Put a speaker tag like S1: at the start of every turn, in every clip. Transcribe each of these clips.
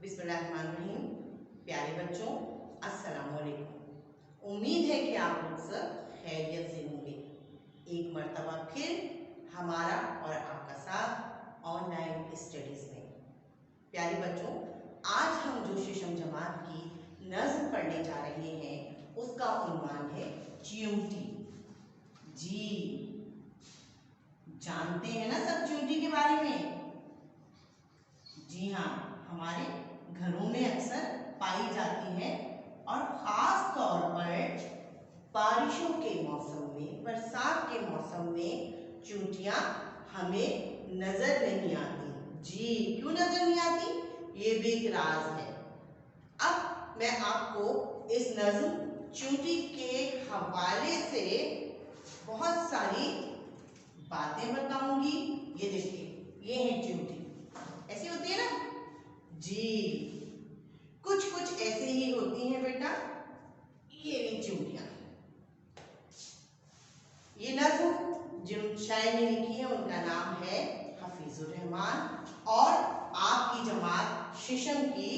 S1: बिस्मिल्लाहिर्रहमानिर्रहीम। प्यारे बच्चों, अस्सलाम वालेकुम। उम्मीद है कि आप लोग सब खैरियत से होंगे। एक मर्तबा फिर हमारा और आपका साथ ऑनलाइन स्टडीज में। प्यारे बच्चों, आज हम जो शीशम जमात की नज़्म पढ़ने जा रहे हैं उसका उन्वान है चियूटी। जी, जानते हैं ना सब चियूटी के बारे में? जी हाँ, हमारे घरों में अक्सर पाई जाती है और ख़ास तौर पर बारिशों के मौसम में, बरसात के मौसम में चींटियाँ हमें नज़र नहीं आती। जी, क्यों नज़र नहीं आती? ये भी एक राज है। अब मैं आपको इस नज़्म चींटी के हवाले से बहुत सारी बातें बताऊंगी। ये देखिए, ये है चींटी, ऐसी होती है ना? जी, कुछ कुछ ऐसे ही होती हैं बेटा। ये भी चींटियां। ये नज़्म जिन शायर ने लिखी है उनका नाम है हफीजुर रहमान और आपकी जमात शीशम की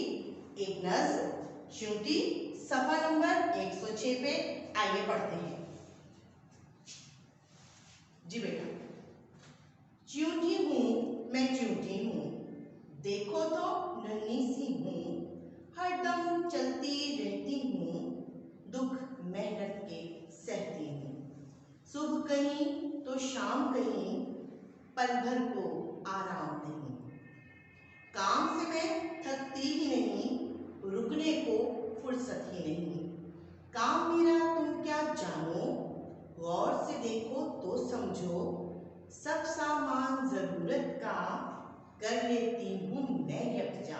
S1: एक नज़्म चींटी, सफ़ा नंबर 106 पे। आइए पढ़ते हैं। जी बेटा, चींटी हूँ मैं, चींटी हूँ, देखो तो नन्ही सी हूँ, हरदम चलती रहती हूँ, दुख मेहनत के सहती हूँ, सुबह कहीं तो शाम कहीं, पल भर को आराम नहीं, काम से मैं थकती ही नहीं, रुकने को फुर्सत ही नहीं, काम मेरा तुम क्या जानो, गौर से देखो तो समझो, सब सामान जरूरत का कर लेती हूँ मैं यकजा,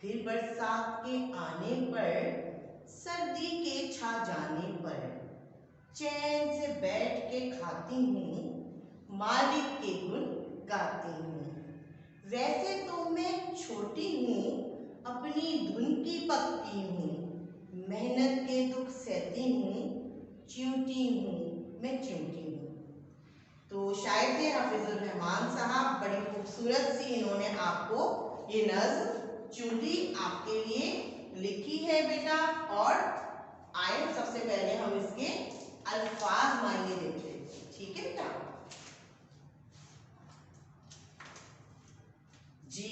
S1: फिर बरसात के आने पर, सर्दी के छा जाने पर, चैन से बैठ के खाती हूँ, मालिक के गुण गाती हूँ। वैसे तो मैं छोटी हूँ, अपनी धुन की पकती हूँ, मेहनत के दुख सहती हूँ, चींटी हूँ मैं, चींटी हूँ। तो शायर थे हफीजुर रहमान साहब। बड़ी खूबसूरत सी इन्होंने आपको ये नज़्म चींटी आपके लिए लिखी है बेटा। और आए सबसे पहले हम इसके अल्फाज मायने देखते हैं। ठीक है बेटा? जी,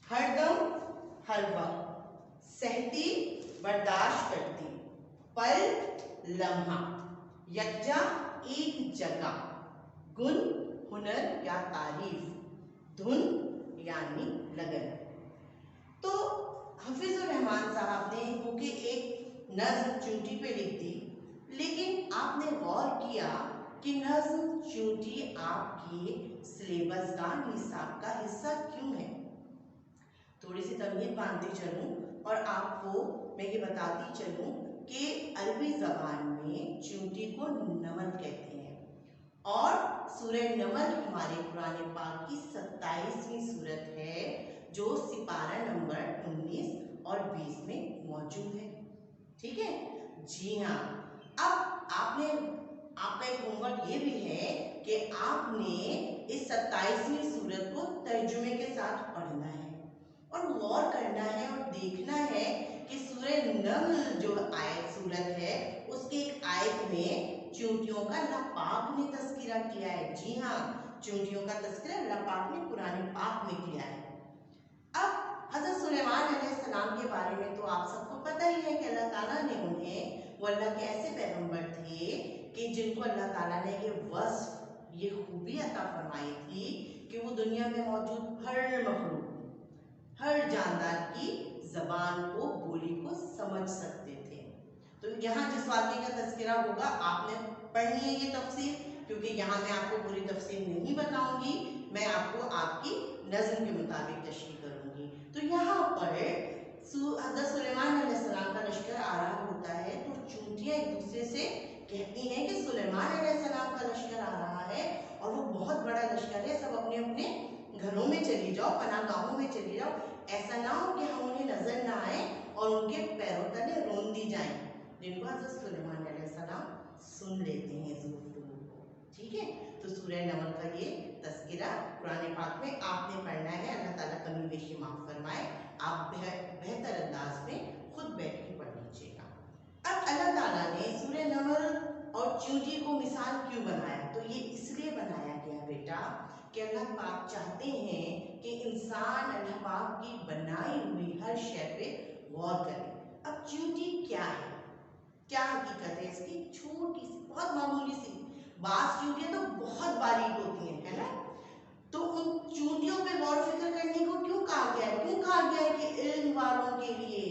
S1: हरदम हर वक्त, सहती बर्दाश्त करती, पल लम्हा, यकजा एक जगह, गुण हुनर या तारीफ, धुन यानी लगन। तो हफीजुर रहमान साहब ने क्योंकि एक नज़्म चींटी पे लिख दी, लेकिन आपने गौर किया कि नज़्म चींटी आपके सिलेबस का, निसाब का हिस्सा क्यों है? थोड़ी सी तमीज़ बांधती चलूँ और आपको मैं ये बताती चलूँ कि अरबी ज़बान में चींटी को नमल कहते हैं और सूरह नमल हमारे कुरान पाक की 27वीं सूरत है जो सिपारा नंबर 19 और 20 में मौजूद है। ठीक है? जी हाँ। अब आपका एक होमवर्क ये भी है कि आपने इस 27वीं सूरत को तर्जुमे के साथ पढ़ना है और गौर करना है और देखना है कि सूरह नमल जो आयत सूरत है उसके एक आयत में चींटियों का अल्लाह पाक ने तज़किरा किया है। जी हाँ, चींटियों का तज़किरा अल्लाह पाक ने कुरान पाक में किया है। अब हज़रत सुलेमान अलैहिस्सलाम के बारे में तो आप सबको पता ही है कि अल्लाह ताला ने उन्हें, वो अल्लाह के ऐसे पैगंबर थे कि जिनको अल्लाह ताला ने ये वस्फ, ये खूबी अता फरमाई थी कि वो दुनिया में मौजूद हर मखलूक, हर जानदार की ज़बान को, बोली को समझ सकते थे। तो यहाँ जिस वाक़े का तज़किरा होगा आपने पढ़नी है ये तफसीर, क्योंकि यहाँ मैं आपको पूरी तफसीर नहीं बताऊंगी, मैं आपको आपकी नज़्म के मुताबिक तशरीह करूंगी। तो यहाँ पर हज़रत सुलेमान अलैहिस्सलाम का लश्कर आ रहा होता है तो चींटियाँ एक दूसरे से कहती हैं कि सुलेमान अलैहिस्सलाम का लश्कर आ रहा है और वो बहुत बड़ा लश्कर है, सब अपने अपने घरों में चली जाओ, पनाहगाहों में चली जाओ, ऐसा ना हो कि हम उन्हें नजर ना आए और उनके पैरों तले रोन दी जाए, जिनको हज़रत सुलेमान अलैहिस्सलाम सुन लेते हैं ज़रूर को। ठीक है? तो सूरह नमल का ये तज़किरा तज़किरा कुरान पाक में आपने पढ़ना है। अल्लाह ताला कमी बेशी माफ़ फरमाए। आप बेहतर अंदाज में खुद बैठ के पढ़ लीजिएगा। अब अल्लाह ताला ने सूरह नमल और चींटी को मिसाल क्यों बनाया? तो ये इसलिए बनाया गया बेटा कि अल्लाह पाक चाहते हैं कि इंसान अल्लाह पाक की बनाई हुई हर शय पे गौर करे। अब चींटी क्या है, क्या हकीकत है इसकी? छोटी सी, बहुत मामूली सी। बास चींटियां तो बहुत बारीक होती हैं, है ना? तो उन चींटियों पे गौर फिक्र करने को क्यों कहा गया है? क्यों कहा गया है कि इल्म वालों के लिए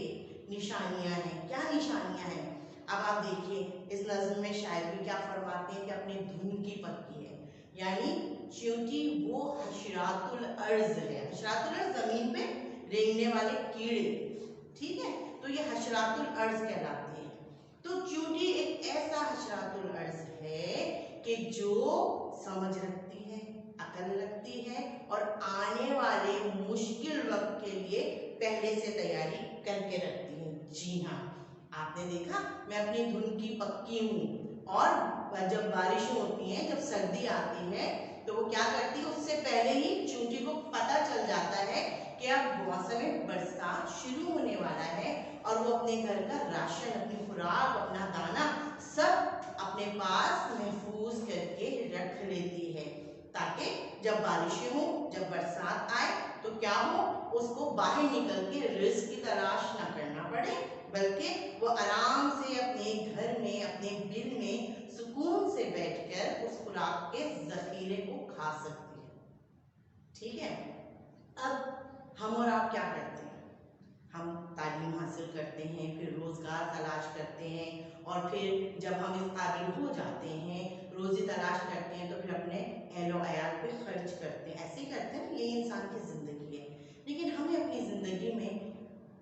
S1: निशानियां हैं? क्या निशानियां हैं? अब आप देखिए इस नज़्म में शायर भी क्या फरमाते हैं कि अपने धुन की पक्की है, यानी चींटी वो हशरातुल अर्ज है। हशरातुल अर्ज जमीन पे रेंगने वाले कीड़े, ठीक है? तो ये हशरातुल अर्ज कहलाती है। तो चींटी एक ऐसा हशरातुल अर्ज है कि जो समझ रखती है, अकल रखती है और आने वाले मुश्किल वक्त के लिए पहले से तैयारी करके रखती है। जी हाँ, आपने देखा मैं अपनी धुन की पक्की हूँ। और जब बारिश होती है, जब सर्दी आती है, तो वो क्या करती है, उससे पहले ही चींटी को पता चल जाता है कि अब मौसम बरसात शुरू होने वाला है और वो अपने घर का राशन, अपनी खुराक, अपना दाना सब अपने पास महफूज करके रख लेती है, ताकि जब बारिशें हो, जब बरसात आए तो क्या हो, उसको बाहर निकल के रिस्क की तलाश ना करना पड़े, बल्कि वो आराम से अपने घर में, अपने बिल में सुकून से बैठकर उस खुराक के जखीरे को खा सकती है। ठीक है? अब हम और आप क्या करते हैं? हम तालीम हासिल करते हैं, फिर रोज़गार तलाश करते हैं, और फिर जब हम इस काबिल हो जाते हैं, रोज़ी तलाश करते हैं, तो फिर अपने अहलो अयाल पे खर्च करते हैं। ऐसे ही करते हैं, ये इंसान की ज़िंदगी है। लेकिन हमें अपनी ज़िंदगी में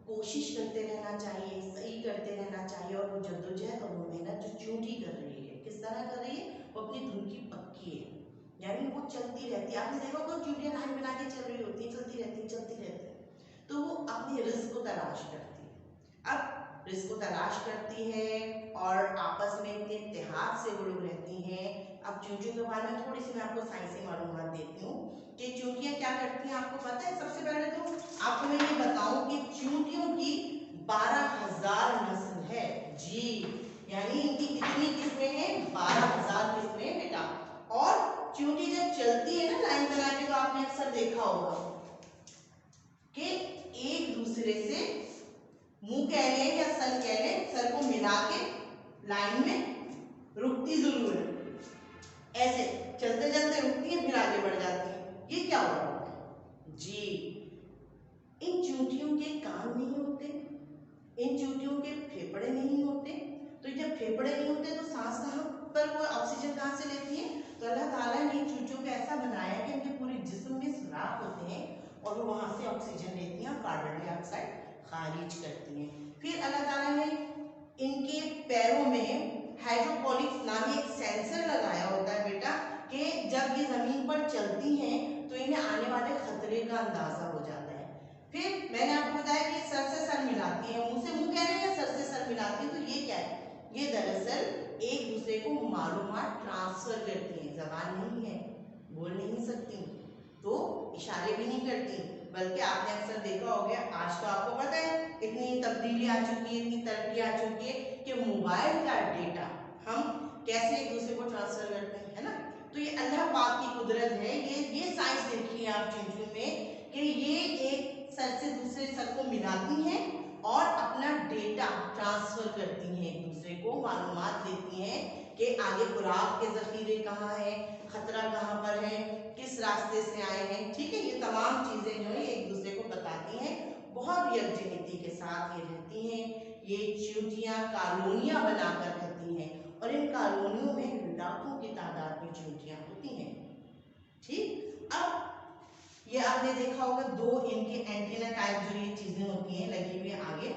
S1: कोशिश करते रहना चाहिए, सही करते रहना चाहिए, और वो जद्दोजहद और वो मेहनत जो चींटी कर रही है, किस तरह कर रही है? वो अपनी धुन की पक्की है, यानी वो चलती रहती है। आपने देखा होगा चींटियां लाइन बना के चल रही होती है, चलती रहती है, चलती रहती है। तो वो अपने रिस्क को तलाश करती है। अब रिस्क को तलाश करती है और आपस में इतने इत्तेहाद से वो लोग रहती हैं। अब चींटियों के बारे में थोड़ी सी मैं आपको साइंसी मालूमात देती हूँ कि चींटियां क्या करती हैं, आपको पता है? सबसे पहले तो आपको मैं ये बताऊं कि चींटियों की 12,000 नस्ल है। जी, यानी इनकी कितनी किस्में हैं? 12,000 किस्में हैं बेटा। और चींटी जब चलती है ना लाइन बना के, तो आपने अक्सर देखा होगा कि एक दूसरे से मुंह कह लें या सर कह लें, सर को मिला के लाइन में रुकती जरूर है। ऐसे चलते चलते रुकती है, फिर आगे बढ़ जाती है। ये क्या हो रहा है? जी, इन चींटियों के कान नहीं होते, इन चींटियों के फेफड़े नहीं होते। तो जब फेफड़े नहीं होते तो सांस कहाँ पर, वो ऑक्सीजन कहाँ से लेती है? तो अल्लाह ताला ने चींटियों को ऐसा बनाया कि इनके पूरे जिस्म में सुराख होते हैं और वो वहां से ऑक्सीजन लेती हैं, कार्बन डाइऑक्साइड खारिज करती हैं। फिर अल्लाह ताला ने इनके पैरों में हाइड्रोपोनिक्स नामी एक सेंसर लगाया होता है बेटा, कि जब ये जमीन पर चलती हैं तो इन्हें आने वाले खतरे का अंदाजा हो जाता है। फिर मैंने आपको बताया कि सर से सर मिलाती है, मुंह से मुंह कह रहे हैं, सर से सर मिलाती है। तो ये क्या है? ये दरअसल एक दूसरे को मालूमात ट्रांसफर करती हैं। जबान नहीं है, बोल नहीं सकती, तो इशारे भी नहीं करती, बल्कि आपने अक्सर देखा हो गया, आज तो आपको पता है इतनी तब्दीली आ चुकी है, इतनी तरक्की आ चुकी है कि मोबाइल का डेटा हम कैसे एक दूसरे को ट्रांसफर करते हैं, है ना? तो ये अल्लाह पाक की कुदरत है। ये साइंस देखिए आप चींटियों में कि ये एक सर से दूसरे सर को मिलाती हैं और अपना डेटा ट्रांसफर करती हैं, एक दूसरे को मालूमात देती हैं कि आगे खुराक के जखीरे कहाँ है, खतरा कहाँ पर है, किस रास्ते से आए हैं। ठीक है, ये तमाम चीजें जो है एक दूसरे को बताती हैं। बहुत यकजहती के साथ ये रहती हैं। ये चींटियां कॉलोनियां बनाकर रहती हैं और इन कॉलोनियों में लाखों की तादाद में चींटियां होती हैं। ठीक, अब ये आपने देखा होगा दो इनके एंटीना टाइप जो ये चीजें होती हैं लगी हुई आगे,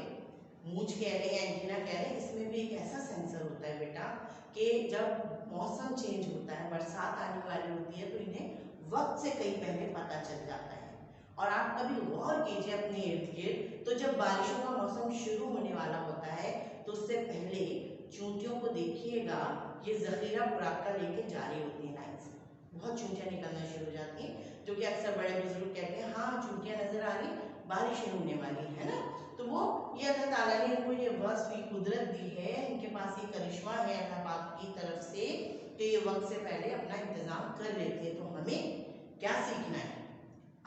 S1: मूंछ कह रहे हैं, एंटीना कह रहे हैं। इसमें भी एक ऐसा सेंसर होता है बेटा कि जब मौसम चेंज होता है, बरसात आने वाली होती है, तो इन्हें वक्त से कहीं पहले पता चल जाता है। और आप कभी गौर कीजिए अपने इर्द गिर्द, तो जब बारिशों का मौसम शुरू होने वाला होता है तो उससे पहले चींटियों को देखिएगा, ये जखीरा खुराक का लेके जा रही होती है लाइन से। बहुत चींटियां निकलना शुरू हो जाती हैं। अक्सर बड़े बुजुर्ग कहते हैं हाँ चूंटियां नजर आ रही, बारिश होने वाली है ना। तो वो ये अल्लाह ताला ने इनको ये वस्फ, ये कुदरत दी है, इनके पास ये करिश्मा है अल्लाह पाक की तरफ से कि ये वक्त से पहले अपना इंतजाम कर लेते हैं। तो हमें क्या सीखना है,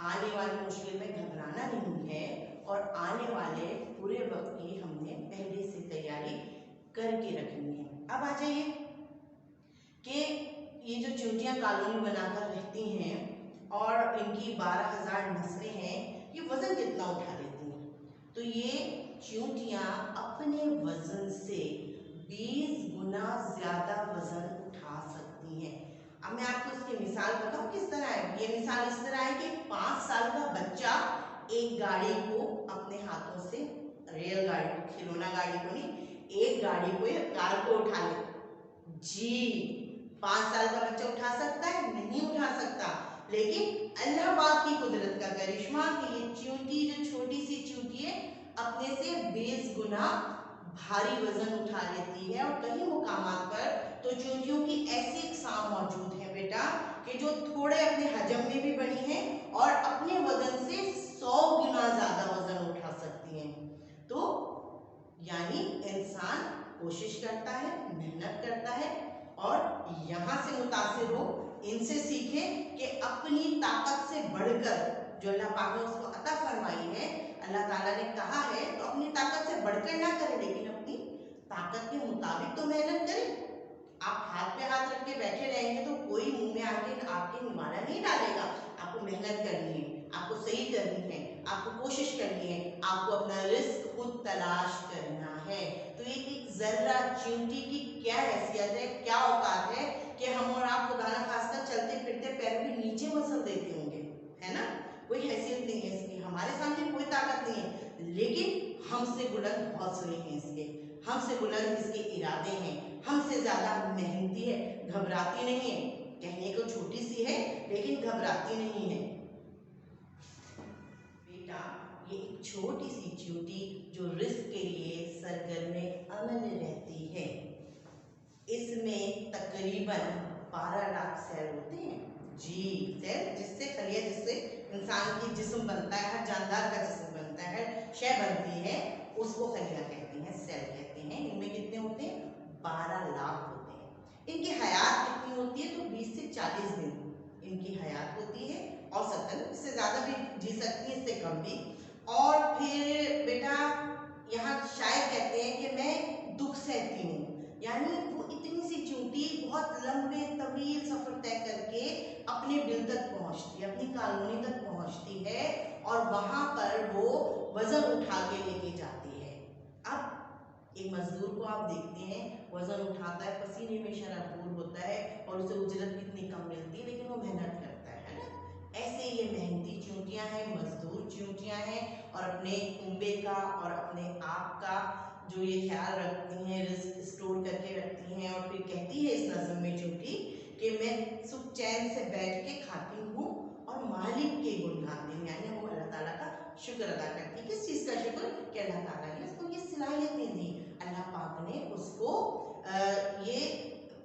S1: आने वाली मुश्किल में घबराना नहीं है और आने वाले पूरे वक्त की हमने पहले से तैयारी करके रखनी है। अब आ जाइए कि ये जो चींटियां कॉलोनी बनाकर रहती हैं और इनकी 12,000 नस्लें हैं, ये वजन कितना उठा लेती हैं? तो ये चींटियां अपने वजन से 20 गुना ज्यादा वजन उठा सकती हैं। अब मैं आपको इसकी मिसाल बताऊं किस तरह है। ये मिसाल इस तरह है कि 5 साल का बच्चा एक गाड़ी को अपने हाथों से, रेल गाड़ी को, खिलौना गाड़ी को नहीं, एक गाड़ी को या कार को उठा ले। जी 5 साल का बच्चा उठा सकता है? नहीं उठा सकता। लेकिन अल्लाह पाक की कुदरत का करिश्मा कि ये चींटी जो छोटी सी चींटी है अपने से 20 गुना भारी वजन उठा लेती है। और कई मुकामात पर तो चींटियों की ऐसी अक़साम मौजूद है बेटा कि जो थोड़े अपने हजम में भी बड़ी हैं और अपने वजन से 100 गुना ज्यादा वजन उठा सकती हैं। तो यानी इंसान कोशिश करता है, मेहनत करता है और यहाँ से मुतासिर हो, इनसे सीखे कि अपनी ताकत से बढ़कर जो अल्लाह पाक ने उसको अता फरमाई है, अल्लाह ताला ने कहा है तो अपनी ताकत से बढ़कर ना करें, लेकिन अपनी ताकत के मुताबिक तो मेहनत करें। आप हाथ पे हाथ रख के बैठे रहेंगे तो कोई मुंह में आके आपके निवाला नहीं डालेगा। आपको मेहनत करनी है, आपको सही करनी है, आपको कोशिश करनी है, आपको अपना रिस्क खुद तलाश करना है। तो एक जर्रा चींटी की क्या हैसियत है, क्या औकात है कि हम और आप खुदा न खास्ता चलते फिरते पैरों के नीचे मसल देते होंगे, है ना। कोई हैसियत नहीं है इसकी, हमारे सामने कोई ताकत नहीं है, लेकिन हमसे बुलंद हौसले हैं इसके, हमसे बुलंद इसके इरादे हैं, हमसे ज्यादा मेहनती है, घबराती नहीं है। कहने को छोटी सी है लेकिन घबराती नहीं है। बेटा ये एक छोटी सी चींटी जो रिस्क के लिए सरगर्मे अमल रहती है, इसमें तकरीबन 12 लाख सेल होते हैं। जी सेल, जिससे खलिया, जिससे इंसान की जिस्म बनता है, हर जानदार का जिस्म बनता है, हर शय बनती है, उसको खलिया कहते हैं, सेल कहते हैं। इनमें कितने होते हैं? 12 लाख होते हैं। इनकी हयात कितनी होती है? तो 20 से 40 दिन इनकी हयात होती है औसतन, इससे ज़्यादा भी जी सकती है, इससे कम भी। और फिर बेटा यहाँ शायद कहते हैं कि मैं दुख सहती हूँ, यानी वो इतनी सी चींटी बहुत लंबे तवील सफर तय करके अपने बिल तक पहुँचती है, अपनी कॉलोनी तक पहुँचती है और वहाँ पर वो वजन उठा के लेके जाती है। अब एक मजदूर को आप देखते हैं, वजन उठाता है, पसीने में शराबूर होता है और उसे उजरत कितनी कम मिलती है, लेकिन वो मेहनत करता है ना। ऐसे ये मेहनती चींटियां हैं, मजदूर चींटियां हैं और अपने कुंबे का और अपने आप का जो ये ख्याल रखती हैं, रिस्क स्टोर करके रखती हैं। और फिर कहती है इस नज़्म में चींटी कि मैं सुख चैन से बैठ के खाती हूँ और मालिक के गुण गाती हूँ, यानी वो अल्लाह ताला का शुक्र अदा करती है। किस चीज़ का शुक्र? कि अल्लाह ताला ने उसको ये सलाहियत नहीं दी, अल्लाह पाक ने उसको ये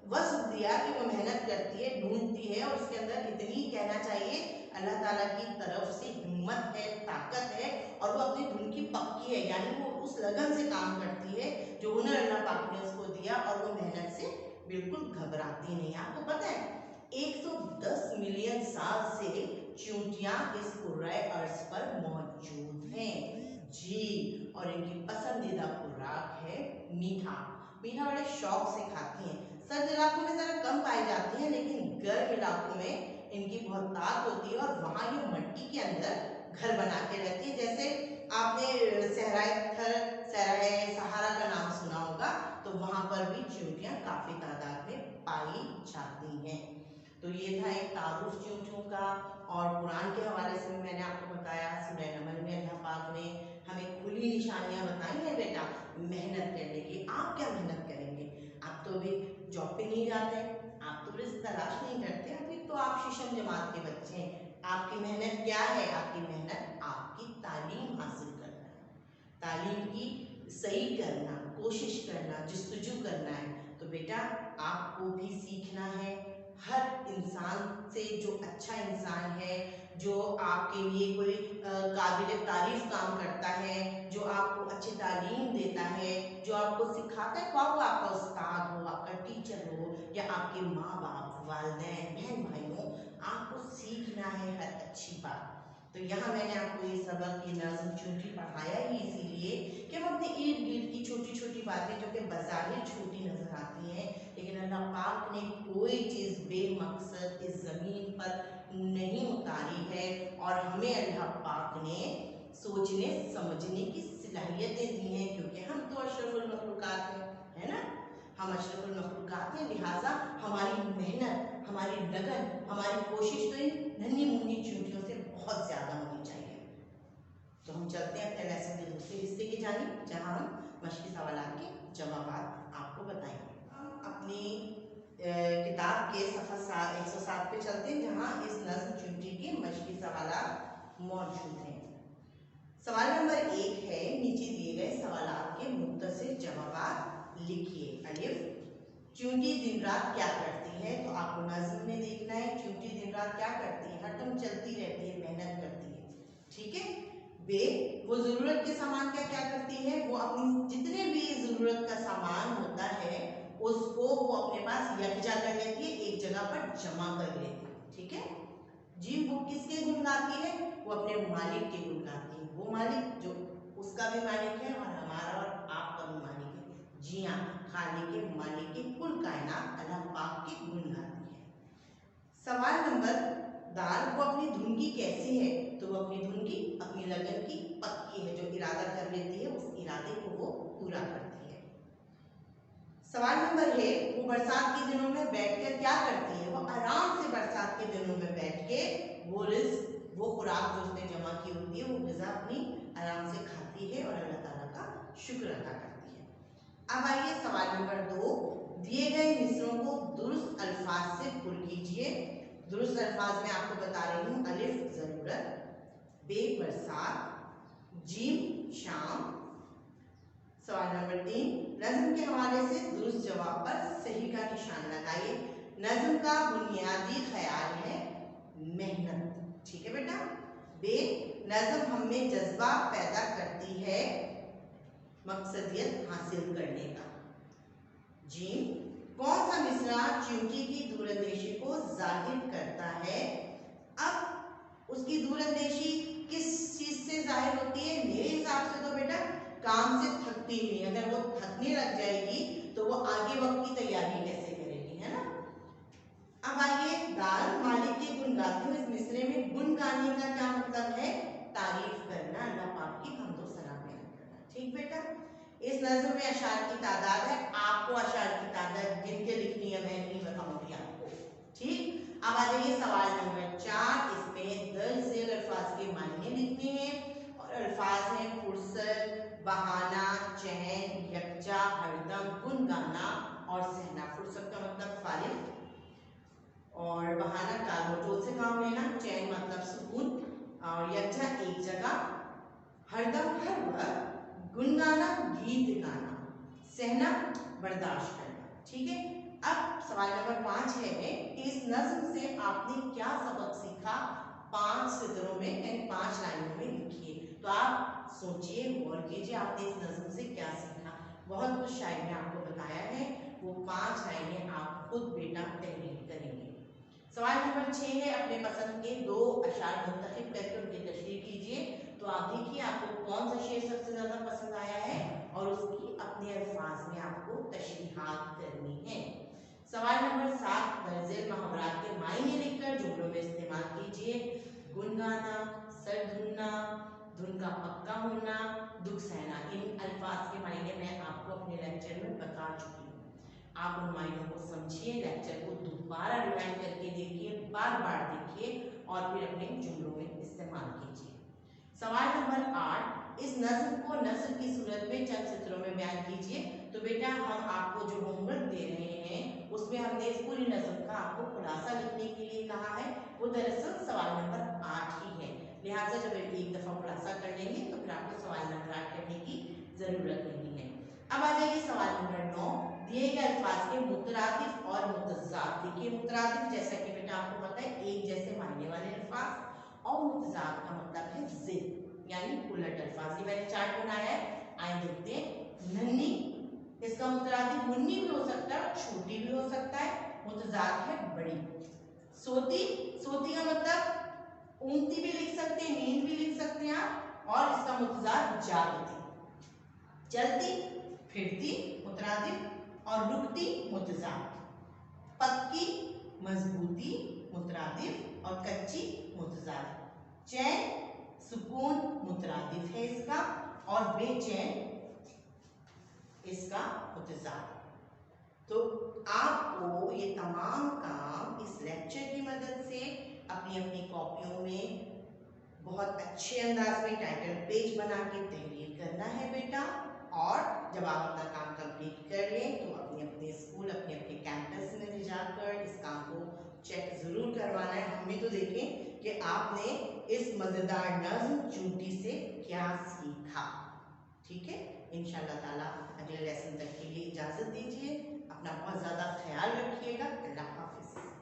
S1: वस्फ दिया कि वो मेहनत करती है, ढूंढती है और उसके अंदर इतनी कहना चाहिए अल्लाह ताला की तरफ से हिम्मत है, ताकत है और वो अपनी धुन की पक्की है, यानी वो उस लगन से काम करती है जो हुनर अल्लाह पाक ने उसको दिया और वो मेहनत से बिल्कुल घबराती नहीं। आपको पता है 110 मिलियन साल से चींटियां इस कुर्राए अर्ज पर मौजूद हैं। जी, और इनकी पसंदीदा खुराक है मीठा। मीठा बड़े शौक से खाती हैं। सर्द इलाकों में जरा कम पाई जाती हैं, लेकिन गर्म इलाकों में इनकी बहुत ताकत होती है और वहाँ ये मिट्टी के अंदर घर बना के रहती है। जैसे आपने सहराए सहारा का नाम सुना होगा, तो वहाँ पर भी चींटियां काफी तादाद में पाई जाती हैं। तो ये था एक तारुफ चींटियों का। और कुरान के हवाले से मैंने आपको बताया, सूरह नमल में अल्लाह पाक ने हमें खुली निशानियां बताई हैं बेटा मेहनत करने की। आप क्या मेहनत करेंगे? आप तो अभी जॉब पे नहीं जाते, आप तो रिस्क तलाश नहीं करते, अभी तो आप शीशम जमात के बच्चे हैं। आपकी मेहनत क्या है? आपकी मेहनत आपकी तालीम हासिल करना है, तालीम की सही करना, कोशिश करना, जस्तजू करना है। तो बेटा आपको भी सीखना है, हर इंसान से जो अच्छा इंसान है, जो आपके लिए कोई काबिल तारीफ काम करता है, जो आपको अच्छी तालीम देता है, जो आपको सिखाता है, वो आपका उस्ताद हो, आपका टीचर हो, या आपके माँ बाप, वालिदैन, बहन भाई हो, आपको सीखना है हर अच्छी बात। तो यहाँ मैंने आपको ये सबक, ये नज़्म चूंकि पढ़ाया ही इसीलिए कि हम अपने इर्द गिर्द की छोटी छोटी बातें जो कि बज़ाहिर छोटी नजर आती हैं, लेकिन अल्लाह पाक ने कोई चीज़ बेमकसद इस ज़मीन पर नहीं उतारी है, और हमें अल्लाह पाक ने सोचने समझने की सलाहियतें दी हैं, क्योंकि हम तो अशरफुल मखलूकात हैं, है ना, हम अशरफुल मखलूकात हैं, लिहाजा हमारी मेहनत, हमारी लगन, हमारी कोशिश तो इन नन्ही मुन्नी चींटियों से बहुत ज़्यादा होनी चाहिए। तो हम चलते हैं अपने लेसन के दूसरे हिस्से की जानिब, जहाँ हम मश्की सवालात के जवाब आपको बताएंगे। हम अपनी किताब के सफ़ा 107 पे चलते हैं, जहाँ इस नज़्म चुनटी के मश्की सवालात मौजूद हैं। सवाल नंबर 1 है, नीचे दिए गए सवालात के मुख्तसर जवाब लिखिए। अलिफ, चूंटी दिन रात क्या करती है? तो आपको नज़्म में देखना है चूंटी दिन रात क्या करती है, हरदम चलती रहती है, मेहनत करती है, ठीक है। बे, वो ज़रूरत के सामान क्या क्या करती है? वो अपनी जितने भी ज़रूरत का सामान होता है उसको वो अपने पास यकजा कर लेती है, एक जगह पर जमा कर लेती है, ठीक है। जी, वो किसके गुण गाती है? वो अपने मालिक के गुण गाती है, वो मालिक जो उसका भी मालिक है और हमारा और आपका भी मालिक है। जी हाँ, खालिक के, मालिक के, कुल कायनात अल्लाह पाक के गुण गाती है। सवाल नंबर दाल, वो अपनी धुन की कैसी है? तो वो अपनी धुन की, अपनी लगन की पक्की है, जो इरादा कर लेती है उस इरादे को वो पूरा करती है। सवाल नंबर है, वो बरसात के दिनों में बैठकर क्या करती है? वो आराम से बरसात के दिनों में बैठ के वो रिज़्क, वो खुराक जो उसने जमा की होती है, वो ग़िज़ा अपनी आराम से खाती है और अल्लाह ताला का शुक्र अदा करती है। अब आइए सवाल नंबर 2, दिए गए मिसरों को दुरुस्त अल्फाज से पुर कीजिए। दुरुस्त अल्फाज में आपको बता रही हूँ, अलिफ ज़रूरत, बे बरसात, जीम शाम। सवाल नंबर 3, नज़्म के हवाले से दुरुस्त जवाब पर सही का निशान लगाइए। नज़्म का बुनियादी ख्याल है मेहनत, ठीक है बेटा। बे, नज़्म हम में जज्बा पैदा करती है मकसदियत हासिल करने का। जी, कौन सा मिसरा चींटी की दूरंदेशी को जाहिर करता है? अब उसकी दूरंदेशी किस चीज से जाहिर होती है? मेरे हिसाब से तो बेटा काम से थकती हुई, अगर वो थकने लग जाएगी तो वो आगे वक्त की तैयारी कैसे करेगी, है ना। अब आइए दाल, मालिक के गुण गाती हूँ। इस मिसरे में गुण गाने का क्या मतलब है? तारीफ करना, अल्लाह पाक की हम्दो सना बयान करना, ठीक बेटा। इस नज़्म में अशार की तादाद है, आपको अशार की तादाद गिन के लिखनी है, मैं नहीं बताऊंगी आपको, ठीक। अब आ जाइए सवाल नंबर 4, इसमें दर्ज झेल अल्फाज के मायने लिखने हैं और अल्फाज हैं फुर्सत, बहाना, चैन, यकजा, हरदम, गुन गाना और सहना। फुर्सत का मतलब फारिग और बहाना टालमटोल से काम लेना, चैन मतलब सुकून और यकजा एक जगह, हरदम हर वक्त, गुनगाना गीत गाना, सहना बर्दाश्त करना, ठीक है। अब सवाल नंबर 5 है कि इस नज़्म से आपने क्या सबक सीखा? 5 सतरों में यानी 5 लाइनों में लिखिए। तो आप सोचिए, गौर कीजिए, आपने इस नज़्म से क्या सीखा। बहुत कुछ शायद ने आपको बताया है, वो 5 लाइनें आप खुद बेटा तहरीर करेंगे। सवाल नंबर 6 है, अपने पसंद के 2 अशार मुंतखब करके उनकी तशरीह कीजिए। तो आप देखिए आपको कौन सा शेर सबसे ज़्यादा पसंद आया है और उसकी अपने अल्फाज में आपको तशरीहात करनी है। सवाल नंबर 7, दर्जे मुहावरात के मायने लिखकर जुमलों में इस्तेमाल कीजिए। गुनगाना, सर धुनना, धुन का पक्का होना, दुख सहना, इन अल्फाज के मायने मैं आपको अपने लेक्चर में बता चुकी हूँ। आप उन मायनों को समझिए, लेक्चर को दोबारा रिवाइंड करके देखिए, बार बार देखिए और फिर अपने जुमलों में इस्तेमाल कीजिए। सवाल नंबर 8, इस नज़्म को नस्र की सूरत में चंद सत्रों में बयान कीजिए। तो बेटा हम आपको जो होमवर्क दे रहे हैं उसमें हमने इस पूरी नज़्म का आपको खुलासा लिखने के लिए कहा है, वो दरअसल सवाल नंबर 8 ही है। लिहाजा जब एक दफ़ा खुलासा कर लेंगे तो फिर आपको सवाल नंबर 8 करने की ज़रूरत नहीं है। अब आ जाइए सवाल नंबर 9, दिए गए अल्फाज के मुतरादिफ और मुतज़ाद। देखिए मुतरादिफ जैसा कि बेटा आपको पता है एक जैसे मायने वाले अल्फाज, और मुतजाद का मतलब है जिद यानी उलट अल्फाज। ये मैंने चार्ट बनाया है, आइए देखते हैं। नन्ही, इसका मुतरादिफ मुन्नी भी हो सकता है, छोटी भी हो सकता है, मुतजाद है बड़ी। सोती, सोती का मतलब ऊँगती भी लिख सकते हैं, नींद भी लिख सकते हैं आप, और इसका मुतजाद जागती। चलती, फिरती मुतरादिफ और रुकती मुतजाद। पक्की, मजबूती मुतरादिफ और कच्ची मुतजाद। चैन, सुकून मुतरादिफ है इसका, और बेचैन इसका मुतजाद। तो आपको ये तमाम काम इस लेक्चर की मदद से अपनी अपनी कॉपियों में बहुत अच्छे अंदाज में टाइटल पेज बना के तहरीर करना है बेटा। और जब आप अपना काम कंप्लीट कर लें तो अपने अपने स्कूल, अपने अपने कैंपस में ले जाकर इस काम को चेक ज़रूर करवाना है। हम भी तो देखें कि आपने इस मज़ेदार नज़्म चूंटी से क्या सीखा। ठीक है, इंशाअल्लाह ताला अगले लेसन तक के लिए इजाज़त दीजिए। अपना बहुत ज़्यादा ख्याल रखिएगा। अल्लाह हाफिज़।